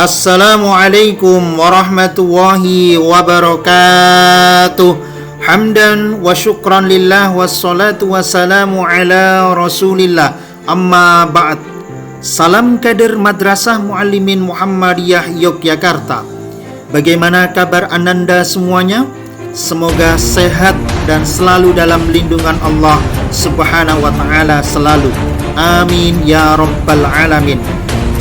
Assalamualaikum warahmatullahi wabarakatuh. Hamdan wa syukran lillah wassalatu wassalamu ala rasulillah. Amma ba'd. Salam kader Madrasah Muallimin Muhammadiyah Yogyakarta. Bagaimana kabar Ananda semuanya? Semoga sehat dan selalu dalam lindungan Allah Subhanahu wa ta'ala selalu. Amin ya rabbal alamin.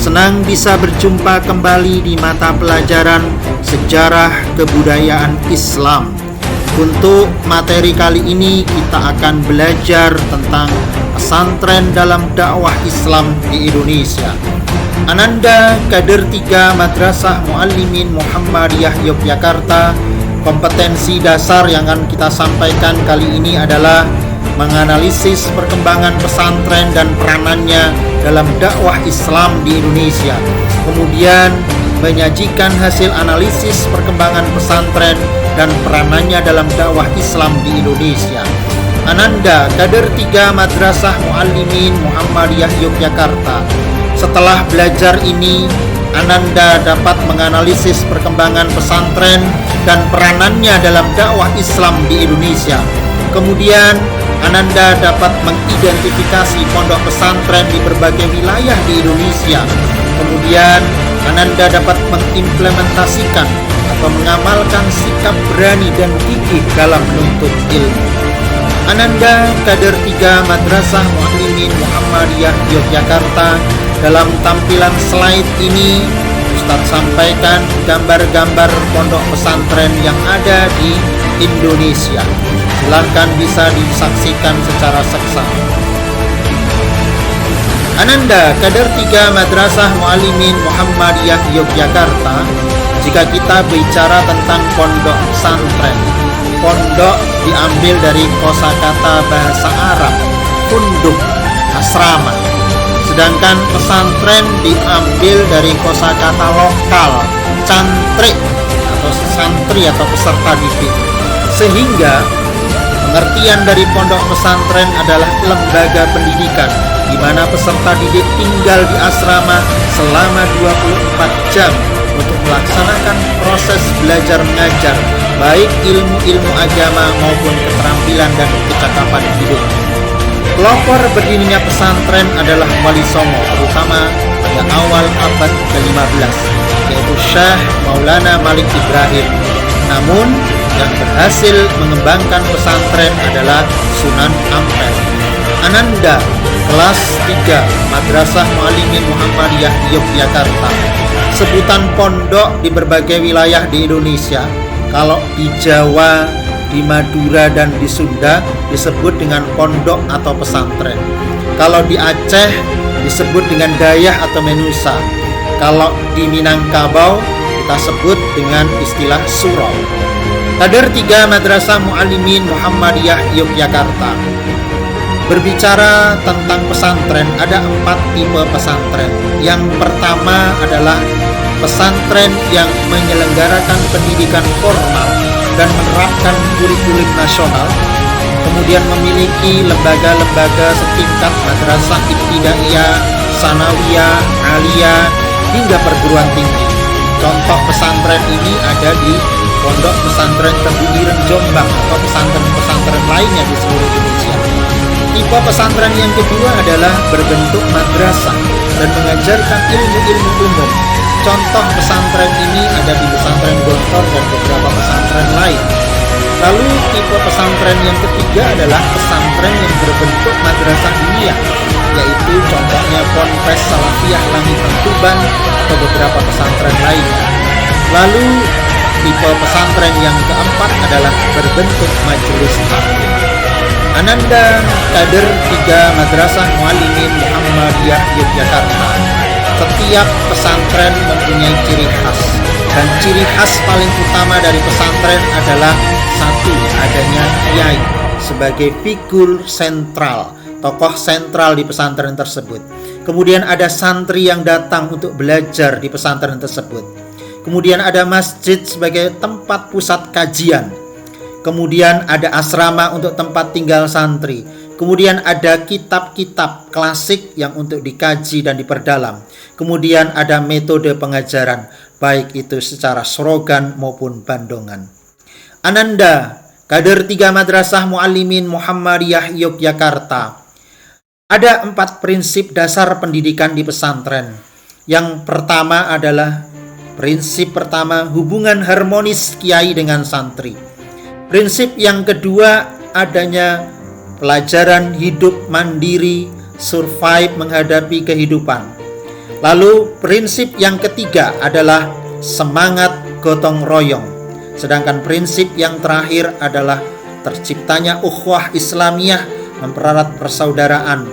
Senang bisa berjumpa kembali di mata pelajaran Sejarah Kebudayaan Islam. Untuk materi kali ini kita akan belajar tentang pesantren dalam dakwah Islam di Indonesia. Ananda kader 3 Madrasah Muallimin Muhammadiyah Yogyakarta, kompetensi dasar yang akan kita sampaikan kali ini adalah menganalisis perkembangan pesantren dan peranannya dalam dakwah Islam di Indonesia. Kemudian menyajikan hasil analisis perkembangan pesantren dan peranannya dalam dakwah Islam di Indonesia. Ananda kader 3 Madrasah Muallimin Muhammadiyah Yogyakarta. Setelah belajar ini, Ananda dapat menganalisis perkembangan pesantren dan peranannya dalam dakwah Islam di Indonesia. Kemudian Ananda dapat mengidentifikasi pondok pesantren di berbagai wilayah di Indonesia. Kemudian Ananda dapat mengimplementasikan atau mengamalkan sikap berani dan gigih dalam menuntut ilmu. Ananda kader 3 Madrasah Muallimin Muhammadiyah Yogyakarta. Dalam tampilan slide ini Ustadz sampaikan gambar-gambar pondok pesantren yang ada di Indonesia. Silakan bisa disaksikan secara seksama. Ananda kader 3 Madrasah Muallimin Muhammadiyah Yogyakarta. Jika kita bicara tentang pondok pesantren, pondok diambil dari kosakata bahasa Arab punduk, asrama. Sedangkan pesantren diambil dari kosakata lokal cantrik atau santri atau peserta didik. Sehingga pengertian dari pondok pesantren adalah lembaga pendidikan di mana peserta didik tinggal di asrama selama 24 jam untuk melaksanakan proses belajar mengajar, baik ilmu-ilmu agama maupun keterampilan dan kecakapan hidup. Pelopor berdirinya pesantren adalah Wali Songo, terutama pada awal abad ke-15, yaitu Syekh Maulana Malik Ibrahim. Namun, yang berhasil mengembangkan pesantren adalah Sunan Ampel. Ananda, kelas 3 Madrasah Muallimin Muhammadiyah Yogyakarta. Sebutan pondok di berbagai wilayah di Indonesia. Kalau di Jawa, di Madura dan di Sunda disebut dengan pondok atau pesantren. Kalau di Aceh disebut dengan dayah atau menusa. Kalau di Minangkabau kita sebut dengan istilah surau. Kader 3 Madrasah Muallimin Muhammadiyah Yogyakarta. Berbicara tentang pesantren, ada 4 tipe pesantren. Yang pertama adalah pesantren yang menyelenggarakan pendidikan formal dan menerapkan kurikulum nasional, kemudian memiliki lembaga-lembaga setingkat madrasah ibtidaiyah, sanawiyah, aliyah, hingga perguruan tinggi. Contoh pesantren ini ada di Pondok Pesantren Tebu Ireng Jombang atau pesantren-pesantren lainnya di seluruh Indonesia. Tipe pesantren yang kedua adalah berbentuk madrasah dan mengajarkan ilmu-ilmu umum. Contoh pesantren ini ada di pesantren Gontor dan beberapa pesantren lain. Lalu tipe pesantren yang ketiga adalah pesantren yang berbentuk madrasah dunia, yaitu contohnya Ponpes Salafiyah Langitan Tuban atau beberapa pesantren lainnya. Lalu tipe pesantren yang keempat adalah berbentuk majelis taklim. Ananda kader 3 Madrasah Muallimin Muhammadiyah Yogyakarta. Setiap pesantren mempunyai ciri khas, dan ciri khas paling utama dari pesantren adalah satu, adanya kiai sebagai figur sentral, tokoh sentral di pesantren tersebut. Kemudian ada santri yang datang untuk belajar di pesantren tersebut. Kemudian ada masjid sebagai tempat pusat kajian. Kemudian ada asrama untuk tempat tinggal santri. Kemudian ada kitab-kitab klasik yang untuk dikaji dan diperdalam. Kemudian ada metode pengajaran, baik itu secara slogan maupun bandongan. Ananda, Kader 3 Madrasah Muallimin Muhammadiyah Yogyakarta. Ada 4 prinsip dasar pendidikan di pesantren. Yang pertama adalah prinsip pertama, hubungan harmonis kiai dengan santri. Prinsip yang kedua, adanya pelajaran hidup mandiri, survive menghadapi kehidupan. Lalu prinsip yang ketiga adalah semangat gotong royong. Sedangkan prinsip yang terakhir adalah terciptanya ukhuwah Islamiyah, mempererat persaudaraan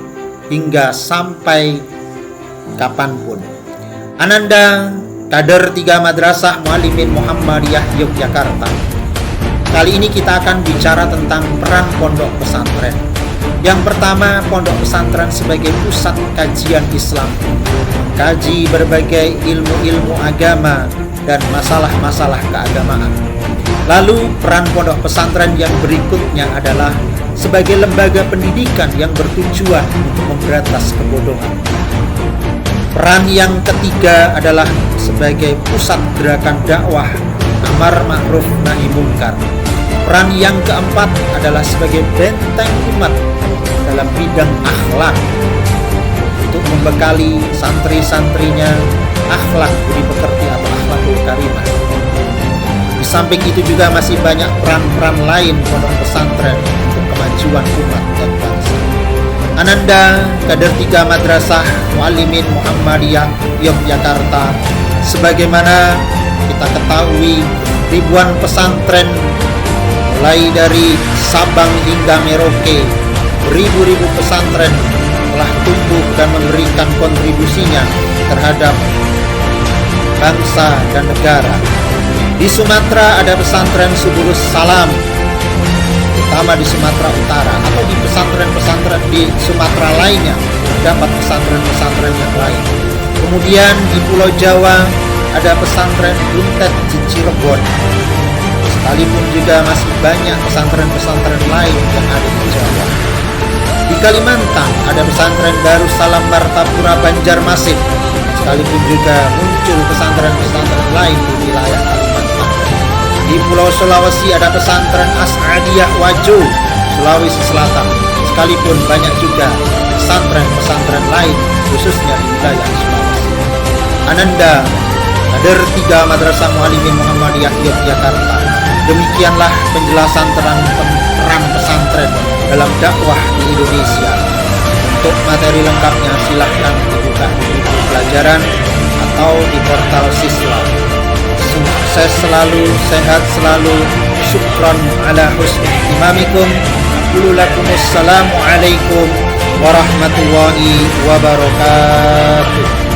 hingga sampai kapanpun. Ananda, Kader 3 Madrasah Muallimin Muhammadiyah Yogyakarta. Kali ini kita akan bicara tentang peran pondok pesantren. Yang pertama, pondok pesantren sebagai pusat kajian Islam, mengkaji berbagai ilmu-ilmu agama dan masalah-masalah keagamaan. Lalu peran pondok pesantren yang berikutnya adalah sebagai lembaga pendidikan yang bertujuan untuk memberantas kebodohan. Peran yang ketiga adalah sebagai pusat gerakan dakwah amar ma'ruf nahi munkar. Peran yang keempat adalah sebagai benteng umat dalam bidang akhlak untuk membekali santri-santrinya akhlak budi pekerti atau akhlakul karimah. Di samping itu juga masih banyak peran-peran lain pondok pesantren untuk kemajuan umat dan bangsa. Ananda, Kader 3 Madrasah Muallimin Muhammadiyah Yogyakarta. Sebagaimana kita ketahui, ribuan pesantren mulai dari Sabang hingga Merauke, beribu-ribu pesantren telah tumbuh dan memberikan kontribusinya terhadap bangsa dan negara. Di Sumatera ada pesantren Subulus Salam, terutama di Sumatera Utara, atau di pesantren-pesantren di Sumatera lainnya terdapat pesantren-pesantren yang lain. Kemudian di Pulau Jawa ada pesantren Buntet di Cirebon. Sekalipun juga masih banyak pesantren-pesantren lain yang ada di Jawa. Di Kalimantan ada pesantren Darussalam Martapura Banjarmasin. Sekalipun juga muncul pesantren-pesantren lain di wilayah Kalimantan. Di Pulau Sulawesi ada pesantren As'adiyah Wajo, Sulawesi Selatan. Sekalipun banyak juga pesantren-pesantren lain khususnya di wilayah Sulawesi. Ananda, Kader 3 Madrasah Muallimin Muhammadiyah Yogyakarta. Demikianlah penjelasan tentang peran pesantren dalam dakwah di Indonesia. Untuk materi lengkapnya silahkan dibuka di buku pelajaran atau di portal Siswa. Sukses selalu, sehat selalu. Syukran ala husni imamikum. Assalamualaikum warahmatullahi wabarakatuh.